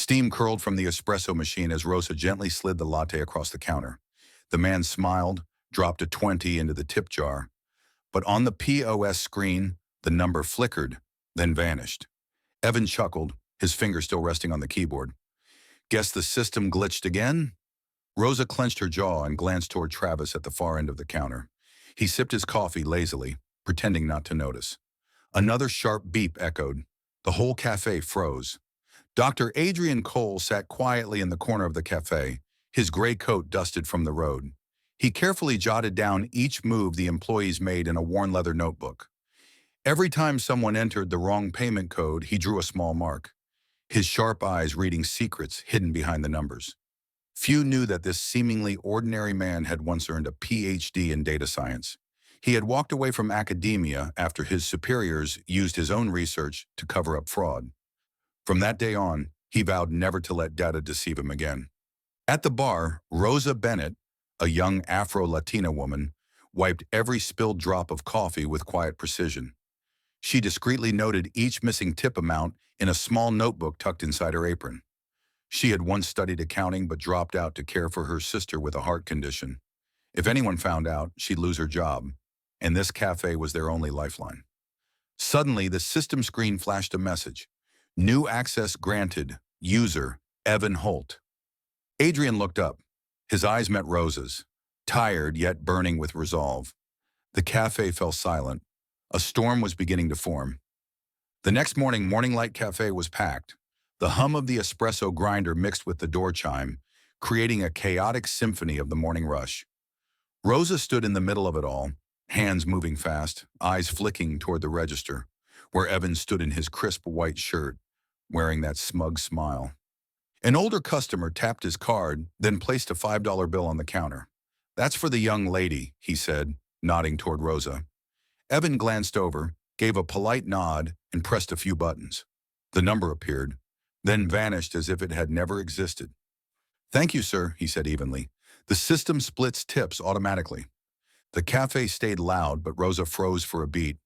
Steam curled from the espresso machine as Rosa gently slid the latte across the counter. The man smiled, dropped a 20 into the tip jar, but on the POS screen, the number flickered, then vanished. Evan chuckled, his finger still resting on the keyboard. Guess the system glitched again? Rosa clenched her jaw and glanced toward Travis at the far end of the counter. He sipped his coffee lazily, pretending not to notice. Another sharp beep echoed. The whole cafe froze. Dr. Adrian Cole sat quietly in the corner of the cafe, his gray coat dusted from the road. He carefully jotted down each move the employees made in a worn leather notebook. Every time someone entered the wrong payment code, he drew a small mark, his sharp eyes reading secrets hidden behind the numbers. Few knew that this seemingly ordinary man had once earned a PhD in data science. He had walked away from academia after his superiors used his own research to cover up fraud. From that day on, he vowed never to let data deceive him again. At the bar, Rosa Bennett, a young Afro-Latina woman, wiped every spilled drop of coffee with quiet precision. She discreetly noted each missing tip amount in a small notebook tucked inside her apron. She had once studied accounting but dropped out to care for her sister with a heart condition. If anyone found out, she'd lose her job, and this cafe was their only lifeline. Suddenly, the system screen flashed a message. New access granted. User, Evan Holt. Adrian looked up. His eyes met Rosa's, tired yet burning with resolve. The cafe fell silent. A storm was beginning to form. The next morning, Morning Light Cafe was packed. The hum of the espresso grinder mixed with the door chime, creating a chaotic symphony of the morning rush. Rosa stood in the middle of it all, hands moving fast, eyes flicking toward the register, where Evan stood in his crisp white shirt, wearing that smug smile. An older customer tapped his card, then placed a $5 bill on the counter. That's for the young lady, he said, nodding toward Rosa. Evan glanced over, gave a polite nod, and pressed a few buttons. The number appeared, then vanished as if it had never existed. Thank you, sir, he said evenly. The system splits tips automatically. The cafe stayed loud, but Rosa froze for a beat.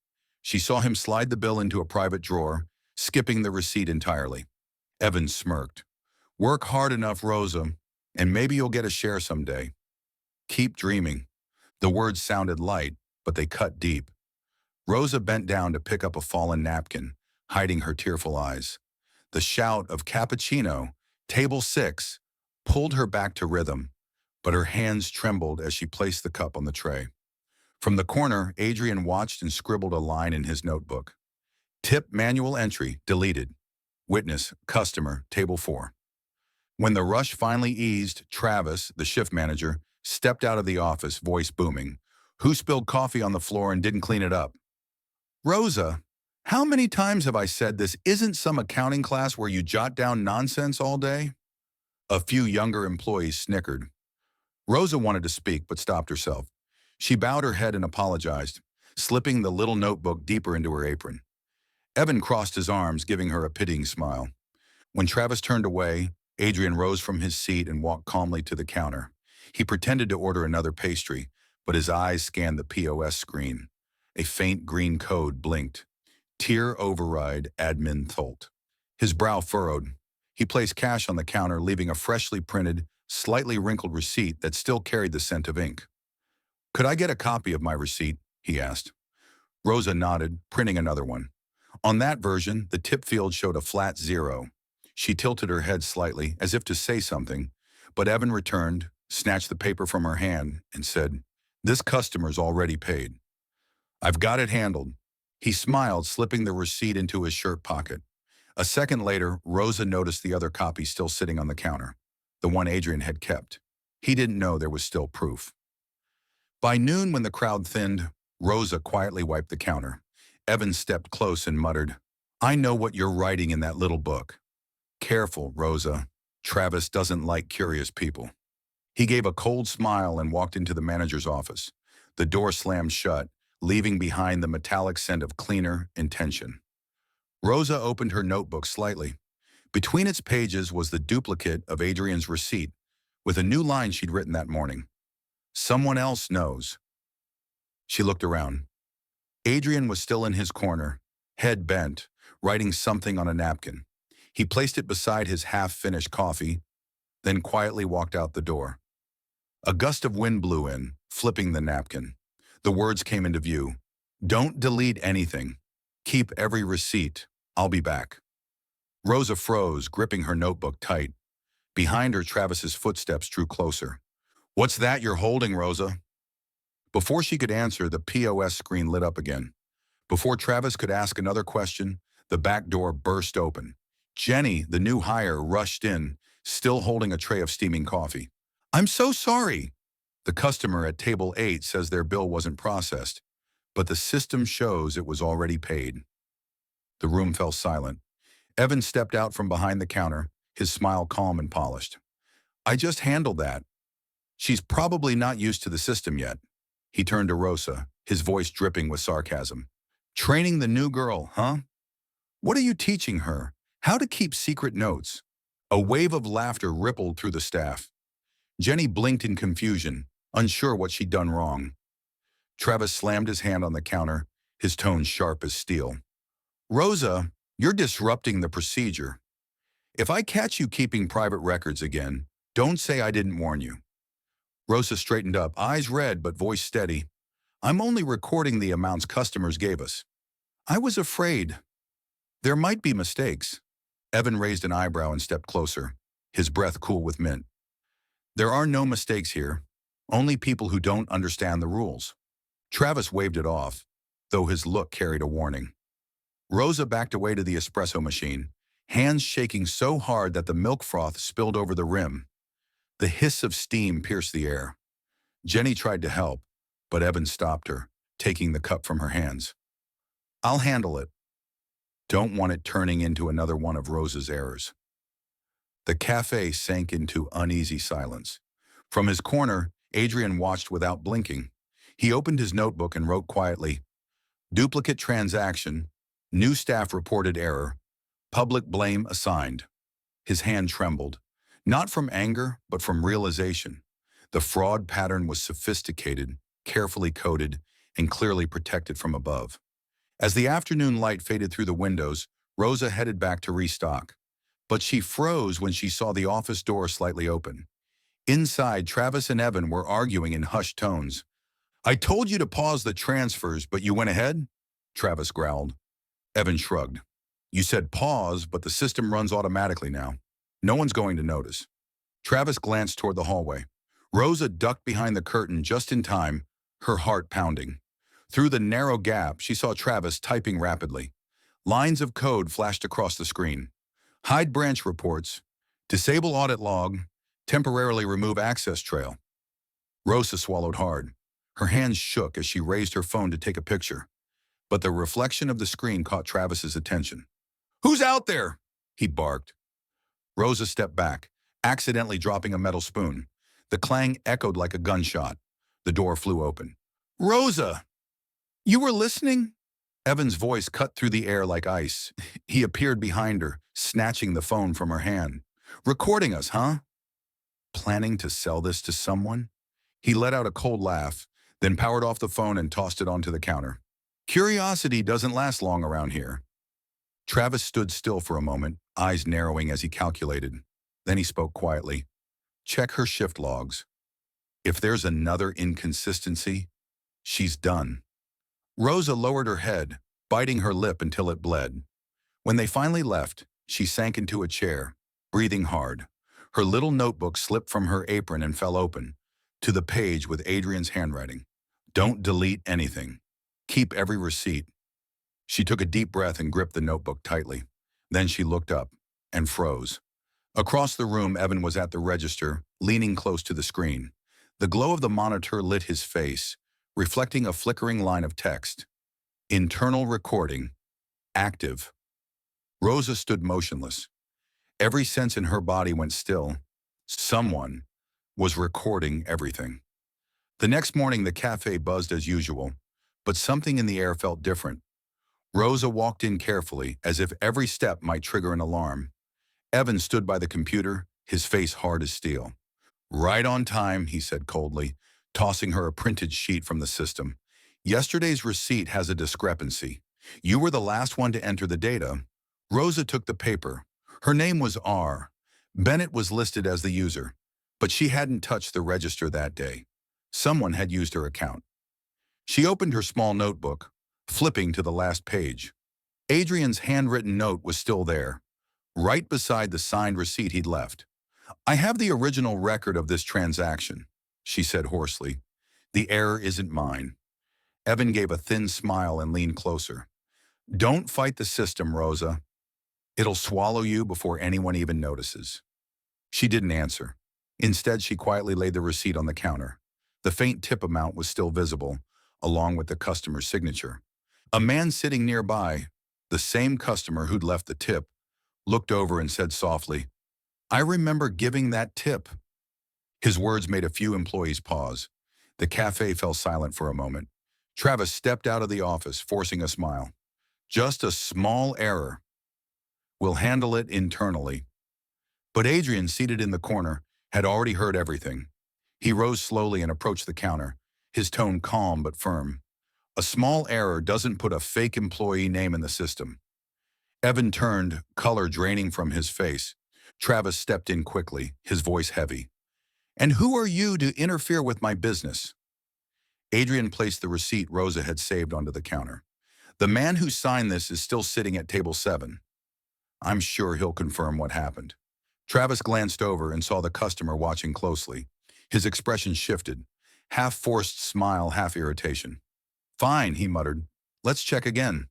She saw him slide the bill into a private drawer, skipping the receipt entirely. Evan smirked. Work hard enough, Rosa, and maybe you'll get a share someday. Keep dreaming. The words sounded light, but they cut deep. Rosa bent down to pick up a fallen napkin, hiding her tearful eyes. The shout of cappuccino, table 6, pulled her back to rhythm, but her hands trembled as she placed the cup on the tray. From the corner, Adrian watched and scribbled a line in his notebook. Tip manual entry, deleted. Witness, customer, table 4. When the rush finally eased, Travis, the shift manager, stepped out of the office, voice booming. Who spilled coffee on the floor and didn't clean it up? Rosa, how many times have I said this isn't some accounting class where you jot down nonsense all day? A few younger employees snickered. Rosa wanted to speak but stopped herself. She bowed her head and apologized, slipping the little notebook deeper into her apron. Evan crossed his arms, giving her a pitying smile. When Travis turned away, Adrian rose from his seat and walked calmly to the counter. He pretended to order another pastry, but his eyes scanned the POS screen. A faint green code blinked. Tier override admin Tholt. His brow furrowed. He placed cash on the counter, leaving a freshly printed, slightly wrinkled receipt that still carried the scent of ink. Could I get a copy of my receipt? He asked. Rosa nodded, printing another one. On that version, the tip field showed a flat 0. She tilted her head slightly, as if to say something, but Evan returned, snatched the paper from her hand, and said, This customer's already paid. I've got it handled. He smiled, slipping the receipt into his shirt pocket. A second later, Rosa noticed the other copy still sitting on the counter, the one Adrian had kept. He didn't know there was still proof. By noon, when the crowd thinned, Rosa quietly wiped the counter. Evan stepped close and muttered, I know what you're writing in that little book. Careful, Rosa. Travis doesn't like curious people. He gave a cold smile and walked into the manager's office. The door slammed shut, leaving behind the metallic scent of cleaner and tension. Rosa opened her notebook slightly. Between its pages was the duplicate of Adrian's receipt, with a new line she'd written that morning. Someone else knows. She looked around. Adrian was still in his corner, head bent, writing something on a napkin. He placed it beside his half-finished coffee, then quietly walked out the door. A gust of wind blew in, flipping the napkin. The words came into view. "Don't delete anything. Keep every receipt. I'll be back." Rosa froze, gripping her notebook tight. Behind her, Travis's footsteps drew closer. "What's that you're holding, Rosa?" Before she could answer, the POS screen lit up again. Before Travis could ask another question, the back door burst open. Jenny, the new hire, rushed in, still holding a tray of steaming coffee. "I'm so sorry." The customer at table 8 says their bill wasn't processed, but the system shows it was already paid. The room fell silent. Evan stepped out from behind the counter, his smile calm and polished. "I just handled that. She's probably not used to the system yet." He turned to Rosa, his voice dripping with sarcasm. "Training the new girl, huh? What are you teaching her? How to keep secret notes?" A wave of laughter rippled through the staff. Jenny blinked in confusion, unsure what she'd done wrong. Travis slammed his hand on the counter, his tone sharp as steel. "Rosa, you're disrupting the procedure. If I catch you keeping private records again, don't say I didn't warn you." Rosa straightened up, eyes red but voice steady. "I'm only recording the amounts customers gave us. I was afraid. There might be mistakes." Evan raised an eyebrow and stepped closer, his breath cool with mint. "There are no mistakes here, only people who don't understand the rules." Travis waved it off, though his look carried a warning. Rosa backed away to the espresso machine, hands shaking so hard that the milk froth spilled over the rim. The hiss of steam pierced the air. Jenny tried to help, but Evan stopped her, taking the cup from her hands. "I'll handle it. Don't want it turning into another one of Rosa's errors." The cafe sank into uneasy silence. From his corner, Adrian watched without blinking. He opened his notebook and wrote quietly, "Duplicate transaction, new staff reported error, public blame assigned." His hand trembled, not from anger, but from realization. The fraud pattern was sophisticated, carefully coded, and clearly protected from above. As the afternoon light faded through the windows, Rosa headed back to restock. But she froze when she saw the office door slightly open. Inside, Travis and Evan were arguing in hushed tones. "I told you to pause the transfers, but you went ahead?" Travis growled. Evan shrugged. "You said pause, but the system runs automatically now. No one's going to notice." Travis glanced toward the hallway. Rosa ducked behind the curtain just in time, her heart pounding. Through the narrow gap, she saw Travis typing rapidly. Lines of code flashed across the screen. Hide branch reports, disable audit log, temporarily remove access trail. Rosa swallowed hard. Her hands shook as she raised her phone to take a picture. But the reflection of the screen caught Travis's attention. "Who's out there?" he barked. Rosa stepped back, accidentally dropping a metal spoon. The clang echoed like a gunshot. The door flew open. "Rosa! You were listening?" Evan's voice cut through the air like ice. He appeared behind her, snatching the phone from her hand. "Recording us, huh? Planning to sell this to someone?" He let out a cold laugh, then powered off the phone and tossed it onto the counter. "Curiosity doesn't last long around here." Travis stood still for a moment, eyes narrowing as he calculated. Then he spoke quietly. "Check her shift logs. If there's another inconsistency, she's done." Rosa lowered her head, biting her lip until it bled. When they finally left, she sank into a chair, breathing hard. Her little notebook slipped from her apron and fell open, to the page with Adrian's handwriting. "Don't delete anything. Keep every receipt." She took a deep breath and gripped the notebook tightly. Then she looked up and froze. Across the room, Evan was at the register, leaning close to the screen. The glow of the monitor lit his face, reflecting a flickering line of text. "Internal recording. Active." Rosa stood motionless. Every sense in her body went still. Someone was recording everything. The next morning, the cafe buzzed as usual, but something in the air felt different. Rosa walked in carefully, as if every step might trigger an alarm. Evan stood by the computer, his face hard as steel. "Right on time," he said coldly, tossing her a printed sheet from the system. "Yesterday's receipt has a discrepancy. You were the last one to enter the data." Rosa took the paper, Her name was R. Bennett was listed as the user, but she hadn't touched the register that day. Someone had used her account. She opened her small notebook, flipping to the last page. Adrian's handwritten note was still there, right beside the signed receipt he'd left. "I have the original record of this transaction," she said hoarsely. "The error isn't mine." Evan gave a thin smile and leaned closer. "Don't fight the system, Rosa. It'll swallow you before anyone even notices." She didn't answer. Instead, she quietly laid the receipt on the counter. The faint tip amount was still visible, along with the customer's signature. A man sitting nearby, the same customer who'd left the tip, looked over and said softly, "I remember giving that tip." His words made a few employees pause. The cafe fell silent for a moment. Travis stepped out of the office, forcing a smile. "Just a small error. We'll handle it internally." But Adrian, seated in the corner, had already heard everything. He rose slowly and approached the counter, his tone calm but firm. "A small error doesn't put a fake employee name in the system." Evan turned, color draining from his face. Travis stepped in quickly, his voice heavy. "And who are you to interfere with my business?" Adrian placed the receipt Rosa had saved onto the counter. "The man who signed this is still sitting at table 7. I'm sure he'll confirm what happened." Travis glanced over and saw the customer watching closely. His expression shifted, half forced smile, half irritation. "Fine," he muttered. "Let's check again."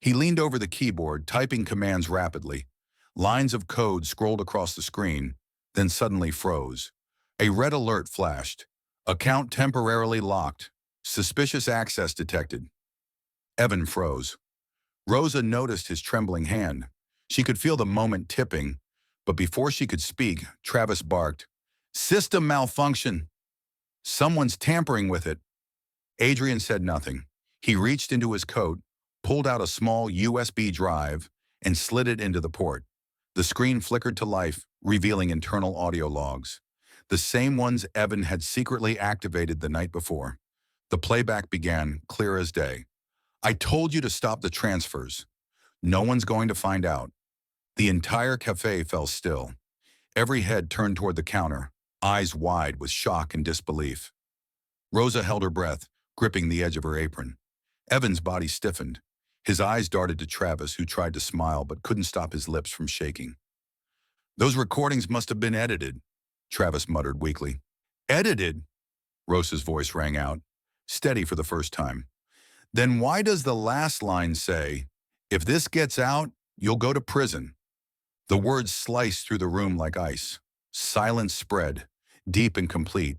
He leaned over the keyboard, typing commands rapidly. Lines of code scrolled across the screen, then suddenly froze. A red alert flashed. "Account temporarily locked. Suspicious access detected." Evan froze. Rosa noticed his trembling hand. She could feel the moment tipping, but before she could speak, Travis barked, "System malfunction! Someone's tampering with it." Adrian said nothing. He reached into his coat, pulled out a small USB drive, and slid it into the port. The screen flickered to life, revealing internal audio logs. The same ones Evan had secretly activated the night before. The playback began, clear as day. "I told you to stop the transfers. No one's going to find out." The entire cafe fell still. Every head turned toward the counter, eyes wide with shock and disbelief. Rosa held her breath, gripping the edge of her apron. Evan's body stiffened. His eyes darted to Travis, who tried to smile but couldn't stop his lips from shaking. "Those recordings must have been edited," Travis muttered weakly. "Edited?" Rosa's voice rang out, steady for the first time. "Then why does the last line say, 'If this gets out, you'll go to prison'?" The words sliced through the room like ice. Silence spread, deep and complete.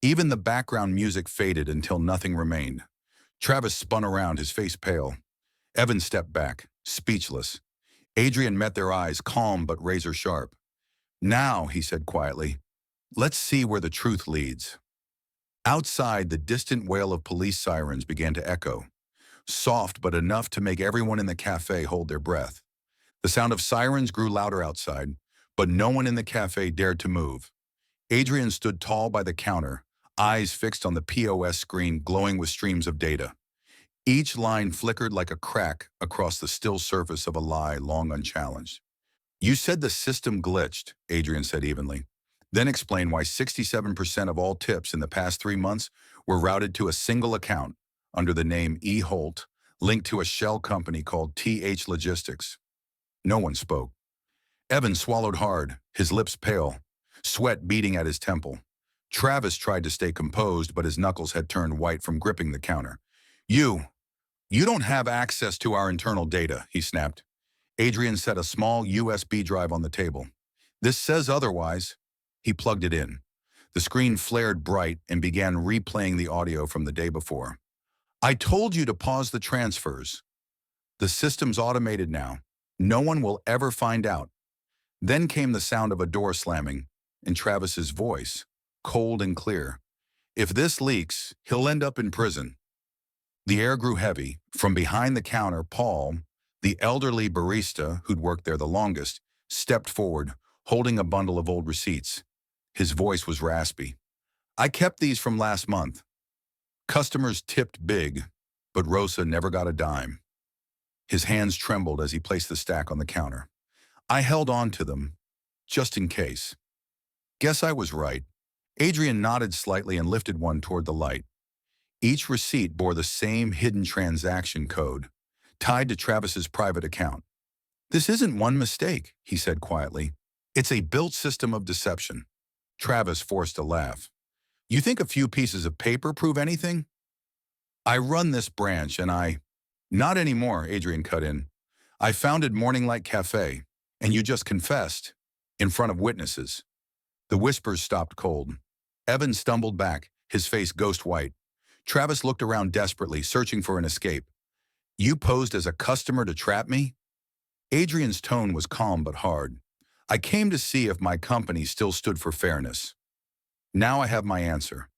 Even the background music faded until nothing remained. Travis spun around, his face pale. Evan stepped back, speechless. Adrian met their eyes, calm but razor-sharp. "Now," he said quietly, "let's see where the truth leads." Outside, the distant wail of police sirens began to echo, soft but enough to make everyone in the cafe hold their breath. The sound of sirens grew louder outside, but no one in the cafe dared to move. Adrian stood tall by the counter, eyes fixed on the POS screen glowing with streams of data. Each line flickered like a crack across the still surface of a lie long unchallenged. "You said the system glitched," Adrian said evenly. "Then explain why 67% of all tips in the past 3 months were routed to a single account under the name E. Holt, linked to a shell company called TH Logistics." No one spoke. Evan swallowed hard, his lips pale, sweat beating at his temple. Travis tried to stay composed, but his knuckles had turned white from gripping the counter. You don't have access to our internal data," he snapped. Adrian set a small USB drive on the table. "This says otherwise." He plugged it in. The screen flared bright and began replaying the audio from the day before. "I told you to pause the transfers. The system's automated now. No one will ever find out." Then came the sound of a door slamming, and Travis's voice, cold and clear. "If this leaks, he'll end up in prison." The air grew heavy. From behind the counter, Paul, the elderly barista who'd worked there the longest, stepped forward, holding a bundle of old receipts. His voice was raspy. "I kept these from last month. Customers tipped big, but Rosa never got a dime." His hands trembled as he placed the stack on the counter. I held on to them, just in case. Guess I was right. Adrian nodded slightly and lifted one toward the light. Each receipt bore the same hidden transaction code, tied to Travis's private account. This isn't one mistake, he said quietly. It's a built system of deception. Travis forced a laugh. You think a few pieces of paper prove anything? I run this branch and Not anymore, Adrian cut in. I founded Morning Light Cafe, and you just confessed, in front of witnesses. The whispers stopped cold. Evan stumbled back, his face ghost white. Travis looked around desperately, searching for an escape. You posed as a customer to trap me? Adrian's tone was calm but hard. I came to see if my company still stood for fairness. Now I have my answer.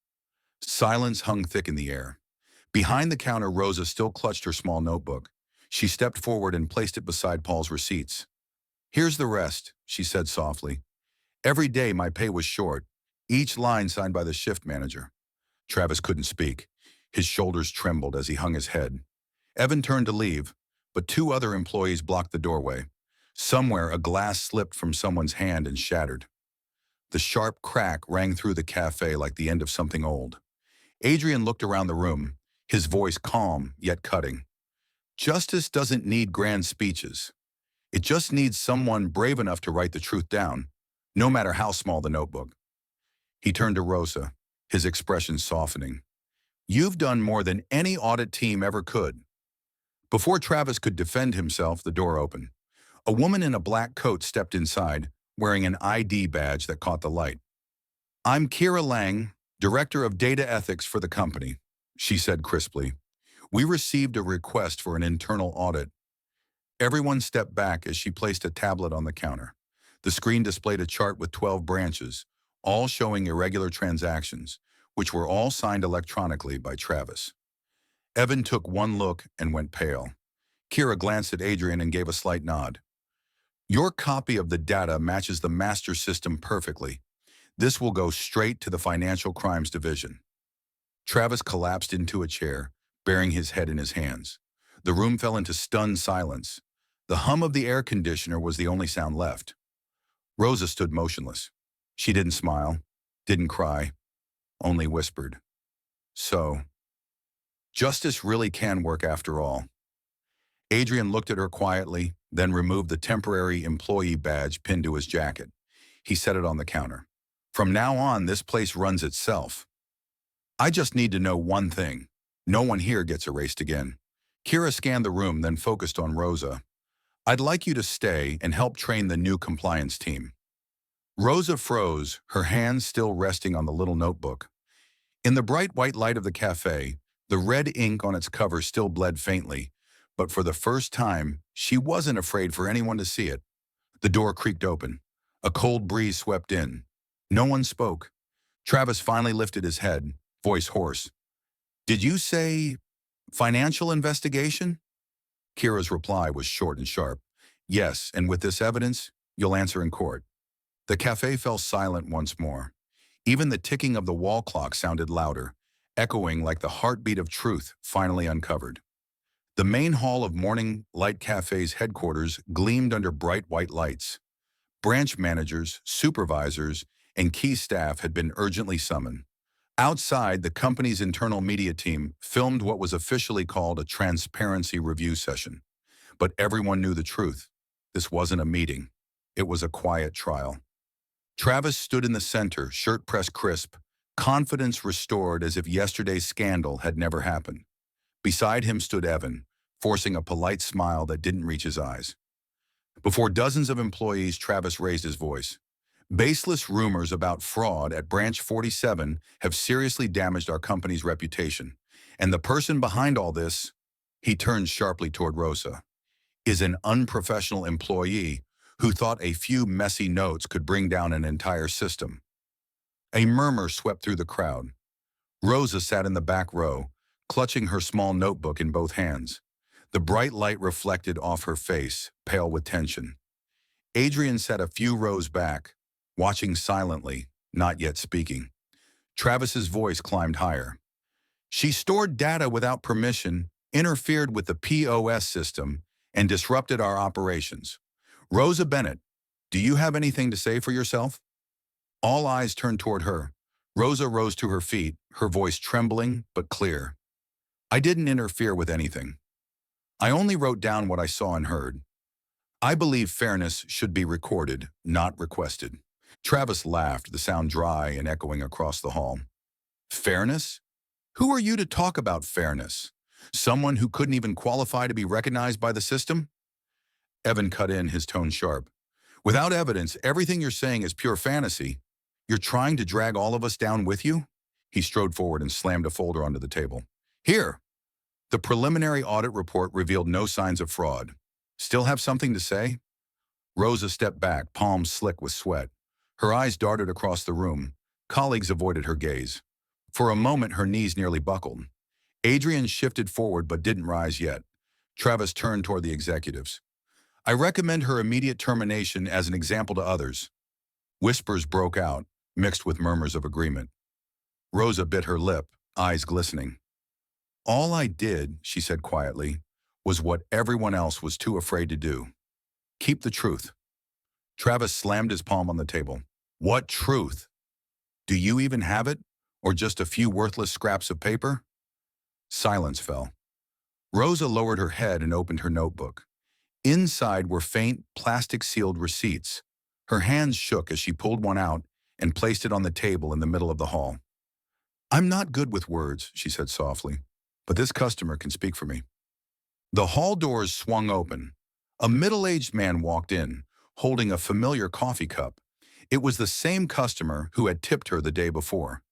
Silence hung thick in the air. Behind the counter, Rosa still clutched her small notebook. She stepped forward and placed it beside Paul's receipts. Here's the rest, she said softly. Every day my pay was short, each line signed by the shift manager. Travis couldn't speak. His shoulders trembled as he hung his head. Evan turned to leave, but two other employees blocked the doorway. Somewhere, a glass slipped from someone's hand and shattered. The sharp crack rang through the cafe like the end of something old. Adrian looked around the room, his voice calm yet cutting. Justice doesn't need grand speeches. It just needs someone brave enough to write the truth down, no matter how small the notebook. He turned to Rosa, his expression softening. You've done more than any audit team ever could. Before Travis could defend himself, the door opened. A woman in a black coat stepped inside, wearing an ID badge that caught the light. I'm Kira Lang, Director of Data Ethics for the company, she said crisply. We received a request for an internal audit. Everyone stepped back as she placed a tablet on the counter. The screen displayed a chart with 12 branches, all showing irregular transactions, which were all signed electronically by Travis. Evan took one look and went pale. Kira glanced at Adrian and gave a slight nod. Your copy of the data matches the master system perfectly. This will go straight to the Financial Crimes Division. Travis collapsed into a chair, burying his head in his hands. The room fell into stunned silence. The hum of the air conditioner was the only sound left. Rosa stood motionless. She didn't smile, didn't cry, only whispered. So, justice really can work after all. Adrian looked at her quietly, then removed the temporary employee badge pinned to his jacket. He set it on the counter. From now on, this place runs itself. I just need to know one thing. No one here gets erased again. Kira scanned the room, then focused on Rosa. I'd like you to stay and help train the new compliance team. Rosa froze, her hands still resting on the little notebook. In the bright white light of the cafe, the red ink on its cover still bled faintly, but for the first time, she wasn't afraid for anyone to see it. The door creaked open. A cold breeze swept in. No one spoke. Travis finally lifted his head, voice hoarse. Did you say financial investigation? Kira's reply was short and sharp. Yes, and with this evidence, you'll answer in court. The cafe fell silent once more. Even the ticking of the wall clock sounded louder, echoing like the heartbeat of truth finally uncovered. The main hall of Morning Light Cafe's headquarters gleamed under bright white lights. Branch managers, supervisors, and key staff had been urgently summoned. Outside, the company's internal media team filmed what was officially called a transparency review session. But everyone knew the truth. This wasn't a meeting. It was a quiet trial. Travis stood in the center, shirt pressed crisp, confidence restored as if yesterday's scandal had never happened. Beside him stood Evan, forcing a polite smile that didn't reach his eyes. Before dozens of employees, Travis raised his voice. Baseless rumors about fraud at Branch 47 have seriously damaged our company's reputation. And the person behind all this, he turned sharply toward Rosa, is an unprofessional employee who thought a few messy notes could bring down an entire system. A murmur swept through the crowd. Rosa sat in the back row, clutching her small notebook in both hands. The bright light reflected off her face, pale with tension. Adrian sat a few rows back, watching silently, not yet speaking. Travis's voice climbed higher. She stored data without permission, interfered with the POS system, and disrupted our operations. Rosa Bennett, do you have anything to say for yourself? All eyes turned toward her. Rosa rose to her feet, her voice trembling but clear. I didn't interfere with anything. I only wrote down what I saw and heard. I believe fairness should be recorded, not requested. Travis laughed, the sound dry and echoing across the hall. Fairness? Who are you to talk about fairness? Someone who couldn't even qualify to be recognized by the system? Evan cut in, his tone sharp. Without evidence, everything you're saying is pure fantasy. You're trying to drag all of us down with you? He strode forward and slammed a folder onto the table. Here. The preliminary audit report revealed no signs of fraud. Still have something to say? Rosa stepped back, palms slick with sweat. Her eyes darted across the room. Colleagues avoided her gaze. For a moment, her knees nearly buckled. Adrian shifted forward but didn't rise yet. Travis turned toward the executives. I recommend her immediate termination as an example to others. Whispers broke out, mixed with murmurs of agreement. Rosa bit her lip, eyes glistening. All I did, she said quietly, was what everyone else was too afraid to do. Keep the truth. Travis slammed his palm on the table. What truth? Do you even have it? Or just a few worthless scraps of paper? Silence fell. Rosa lowered her head and opened her notebook. Inside were faint, plastic-sealed receipts. Her hands shook as she pulled one out and placed it on the table in the middle of the hall. I'm not good with words, she said softly, but this customer can speak for me. The hall doors swung open. A middle-aged man walked in, holding a familiar coffee cup. It was the same customer who had tipped her the day before.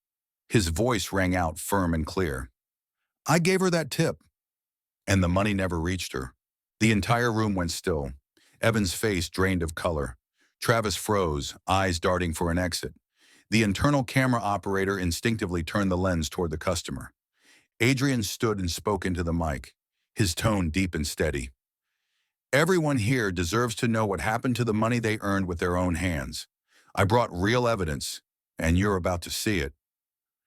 His voice rang out firm and clear. I gave her that tip. And the money never reached her. The entire room went still. Evan's face drained of color. Travis froze, eyes darting for an exit. The internal camera operator instinctively turned the lens toward the customer. Adrian stood and spoke into the mic, his tone deep and steady. Everyone here deserves to know what happened to the money they earned with their own hands. I brought real evidence, and you're about to see it.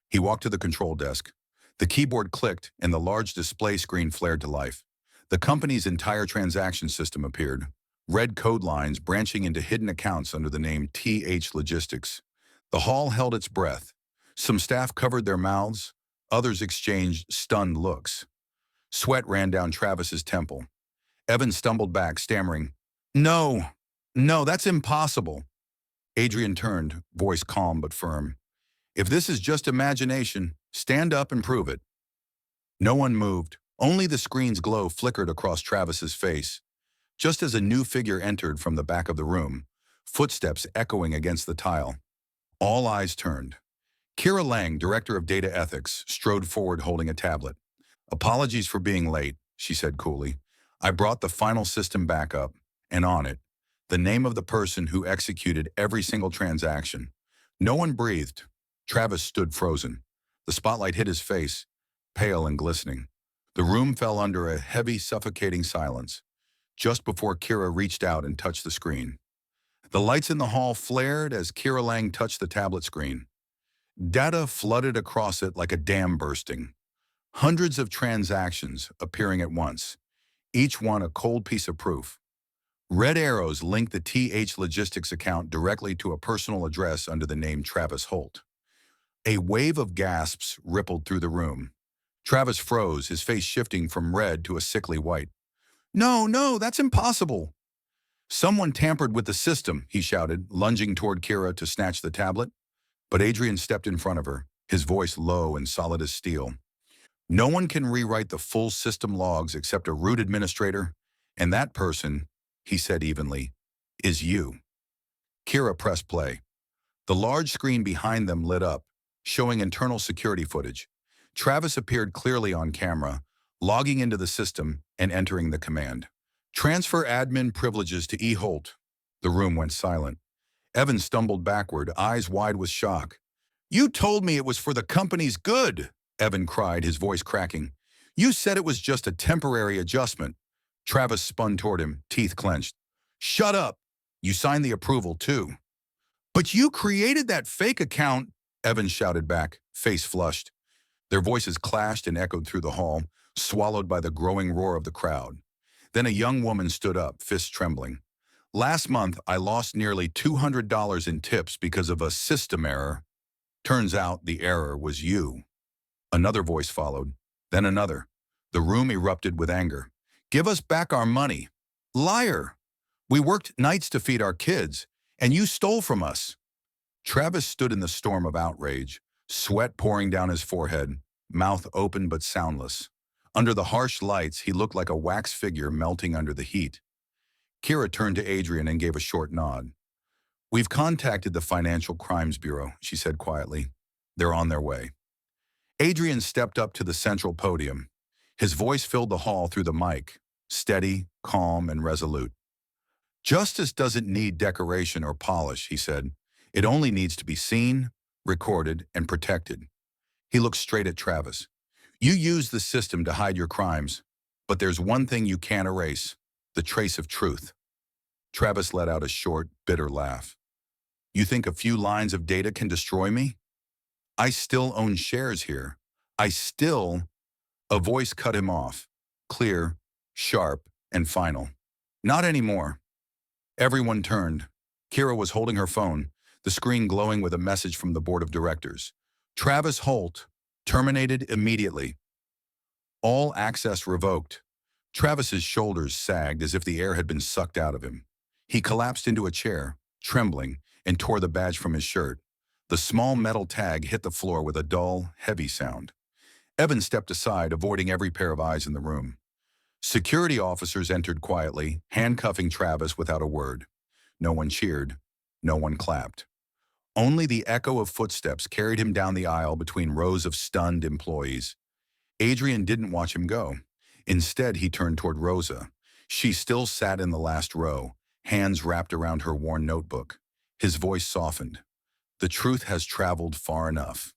He walked to the control desk. The keyboard clicked, and the large display screen flared to life. The company's entire transaction system appeared, red code lines branching into hidden accounts under the name TH Logistics. The hall held its breath. Some staff covered their mouths, others exchanged stunned looks. Sweat ran down Travis's temple. Evan stumbled back, stammering, No, that's impossible. Adrian turned, voice calm but firm. If this is just imagination, stand up and prove it. No one moved. Only the screen's glow flickered across Travis's face. Just as a new figure entered from the back of the room, footsteps echoing against the tile. All eyes turned. Kira Lang, Director of Data Ethics, strode forward holding a tablet. Apologies for being late, she said coolly. I brought the final system back up, and on it, the name of the person who executed every single transaction. No one breathed. Travis stood frozen. The spotlight hit his face, pale and glistening. The room fell under a heavy, suffocating silence, just before Kira reached out and touched the screen. The lights in the hall flared as Kira Lang touched the tablet screen. Data flooded across it like a dam bursting. Hundreds of transactions appearing at once, each one a cold piece of proof. Red arrows linked the TH Logistics account directly to a personal address under the name Travis Holt. A wave of gasps rippled through the room. Travis froze, his face shifting from red to a sickly white. No, that's impossible. Someone tampered with the system, he shouted, lunging toward Kira to snatch the tablet. But Adrian stepped in front of her, his voice low and solid as steel. No one can rewrite the full system logs except a root administrator, and that person, he said evenly, is you. Kira pressed play. The large screen behind them lit up, showing internal security footage. Travis appeared clearly on camera, logging into the system and entering the command. Transfer admin privileges to E. Holt. The room went silent. Evan stumbled backward, eyes wide with shock. You told me it was for the company's good, Evan cried, his voice cracking. You said it was just a temporary adjustment. Travis spun toward him, teeth clenched. Shut up. You signed the approval, too. But you created that fake account, Evan shouted back, face flushed. Their voices clashed and echoed through the hall, swallowed by the growing roar of the crowd. Then a young woman stood up, fists trembling. Last month, I lost nearly $200 in tips because of a system error. Turns out the error was you. Another voice followed, then another. The room erupted with anger. Give us back our money. Liar! We worked nights to feed our kids, and you stole from us. Travis stood in the storm of outrage, sweat pouring down his forehead, mouth open but soundless. Under the harsh lights, he looked like a wax figure melting under the heat. Kira turned to Adrian and gave a short nod. We've contacted the Financial Crimes Bureau, she said quietly. They're on their way. Adrian stepped up to the central podium. His voice filled the hall through the mic, steady, calm, and resolute. Justice doesn't need decoration or polish, he said. It only needs to be seen, recorded, and protected. He looked straight at Travis. You use the system to hide your crimes, but there's one thing you can't erase, the trace of truth. Travis let out a short, bitter laugh. You think a few lines of data can destroy me? I still own shares here. A voice cut him off, clear, sharp, and final. Not anymore. Everyone turned. Kira was holding her phone, the screen glowing with a message from the board of directors. Travis Holt, terminated immediately. All access revoked. Travis's shoulders sagged as if the air had been sucked out of him. He collapsed into a chair, trembling, and tore the badge from his shirt. The small metal tag hit the floor with a dull, heavy sound. Evan stepped aside, avoiding every pair of eyes in the room. Security officers entered quietly, handcuffing Travis without a word. No one cheered. No one clapped. Only the echo of footsteps carried him down the aisle between rows of stunned employees. Adrian didn't watch him go. Instead, he turned toward Rosa. She still sat in the last row, hands wrapped around her worn notebook. His voice softened. The truth has traveled far enough.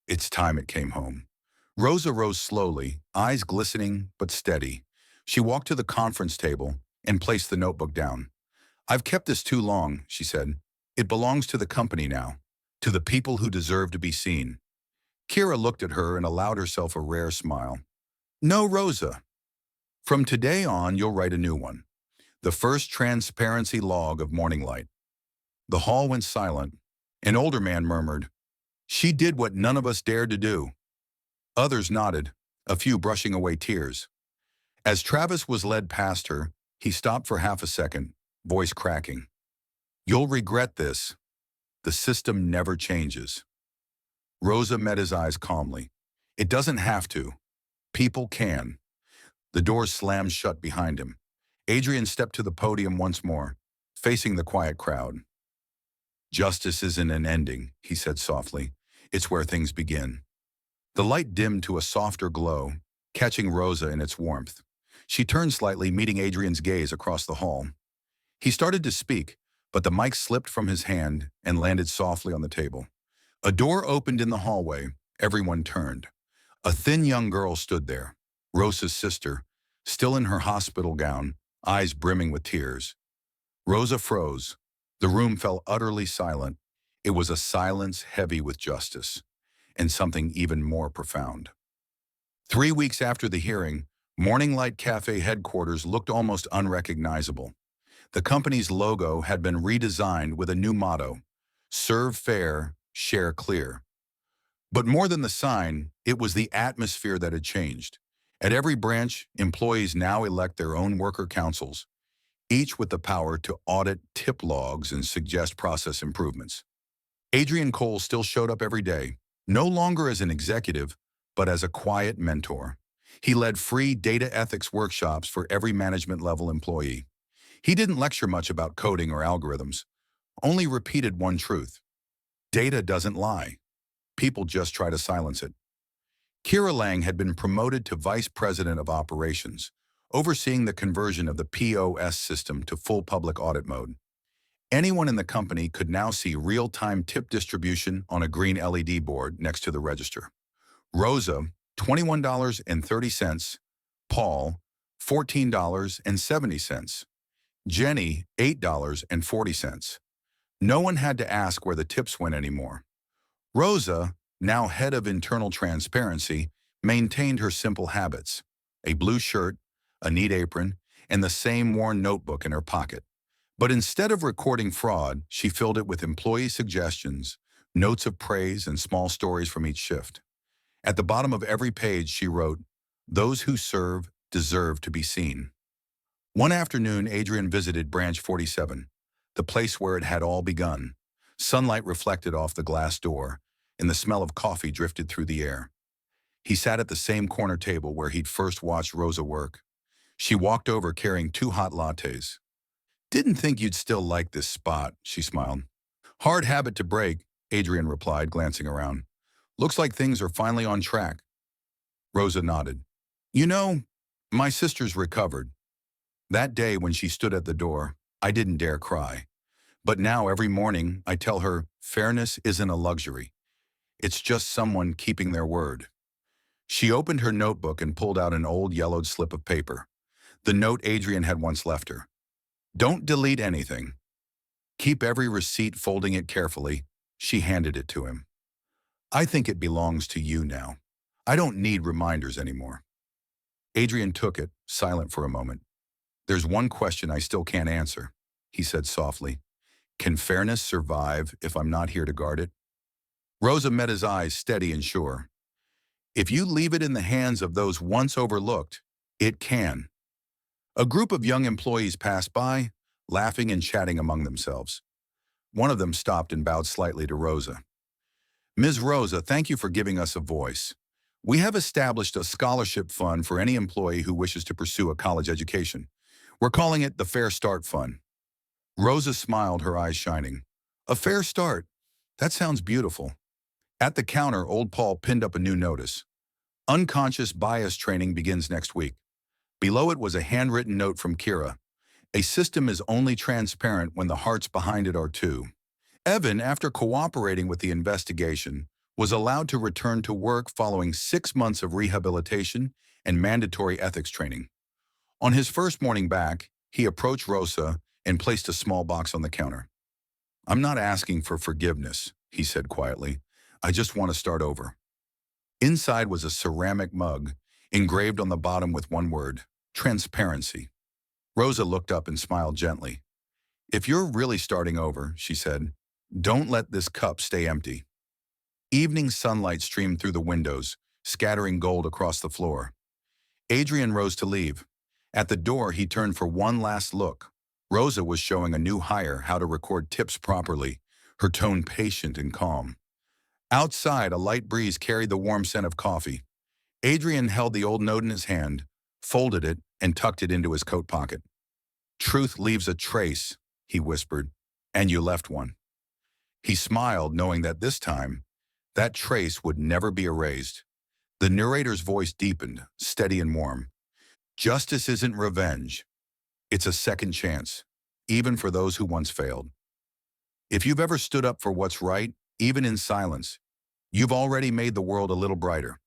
It's time it came home. Rosa rose slowly, eyes glistening but steady. She walked to the conference table and placed the notebook down. I've kept this too long, she said. It belongs to the company now, to the people who deserve to be seen. Kira looked at her and allowed herself a rare smile. No, Rosa. From today on, you'll write a new one. The first transparency log of Morning Light. The hall went silent. An older man murmured, She did what none of us dared to do. Others nodded, a few brushing away tears. As Travis was led past her, he stopped for half a second, voice cracking. You'll regret this. The system never changes. Rosa met his eyes calmly. It doesn't have to. People can. The doors slammed shut behind him. Adrian stepped to the podium once more, facing the quiet crowd. Justice isn't an ending, he said softly. It's where things begin. The light dimmed to a softer glow, catching Rosa in its warmth. She turned slightly, meeting Adrian's gaze across the hall. He started to speak, but the mic slipped from his hand and landed softly on the table. A door opened in the hallway. Everyone turned. A thin young girl stood there, Rosa's sister, still in her hospital gown, eyes brimming with tears. Rosa froze. The room fell utterly silent. It was a silence heavy with justice, and something even more profound. 3 weeks after the hearing, Morning Light Cafe headquarters looked almost unrecognizable. The company's logo had been redesigned with a new motto, Serve Fair, Share Clear. But more than the sign, it was the atmosphere that had changed. At every branch, employees now elect their own worker councils, each with the power to audit tip logs and suggest process improvements. Adrian Cole still showed up every day, no longer as an executive, but as a quiet mentor. He led free data ethics workshops for every management-level employee. He didn't lecture much about coding or algorithms, only repeated one truth. Data doesn't lie. People just try to silence it. Kira Lang had been promoted to Vice President of Operations, overseeing the conversion of the POS system to full public audit mode. Anyone in the company could now see real-time tip distribution on a green LED board next to the register. Rosa, $21.30. Paul, $14.70. Jenny, $8.40. No one had to ask where the tips went anymore. Rosa, now head of internal transparency, maintained her simple habits: a blue shirt, a neat apron, and the same worn notebook in her pocket. But instead of recording fraud, she filled it with employee suggestions, notes of praise, and small stories from each shift. At the bottom of every page, she wrote, "Those who serve deserve to be seen." One afternoon, Adrian visited Branch 47, the place where it had all begun. Sunlight reflected off the glass door, and the smell of coffee drifted through the air. He sat at the same corner table where he'd first watched Rosa work. She walked over carrying 2 hot lattes. "Didn't think you'd still like this spot," she smiled. "Hard habit to break," Adrian replied, glancing around. "Looks like things are finally on track." Rosa nodded. "You know, my sister's recovered. That day when she stood at the door, I didn't dare cry. But now every morning I tell her fairness isn't a luxury. It's just someone keeping their word." She opened her notebook and pulled out an old yellowed slip of paper, the note Adrian had once left her. "Don't delete anything. Keep every receipt," folding it carefully. She handed it to him. "I think it belongs to you now. I don't need reminders anymore." Adrian took it, silent for a moment. "There's one question I still can't answer," he said softly. "Can fairness survive if I'm not here to guard it?" Rosa met his eyes, steady and sure. "If you leave it in the hands of those once overlooked, it can." A group of young employees passed by, laughing and chatting among themselves. One of them stopped and bowed slightly to Rosa. "Ms. Rosa, thank you for giving us a voice. We have established a scholarship fund for any employee who wishes to pursue a college education. We're calling it the Fair Start Fund." Rosa smiled, her eyes shining. "A fair start? That sounds beautiful." At the counter, old Paul pinned up a new notice. "Unconscious bias training begins next week." Below it was a handwritten note from Kira. "A system is only transparent when the hearts behind it are too." Evan, after cooperating with the investigation, was allowed to return to work following 6 months of rehabilitation and mandatory ethics training. On his first morning back, he approached Rosa and placed a small box on the counter. "I'm not asking for forgiveness," he said quietly. "I just want to start over." Inside was a ceramic mug, engraved on the bottom with one word: transparency. Rosa looked up and smiled gently. "If you're really starting over," she said, "don't let this cup stay empty." Evening sunlight streamed through the windows, scattering gold across the floor. Adrian rose to leave. At the door, he turned for one last look. Rosa was showing a new hire how to record tips properly, her tone patient and calm. Outside, a light breeze carried the warm scent of coffee. Adrian held the old note in his hand, folded it, and tucked it into his coat pocket. "Truth leaves a trace," he whispered, "and you left one." He smiled, knowing that this time, that trace would never be erased. The narrator's voice deepened, steady and warm. "Justice isn't revenge. It's a second chance, even for those who once failed. If you've ever stood up for what's right, even in silence, you've already made the world a little brighter."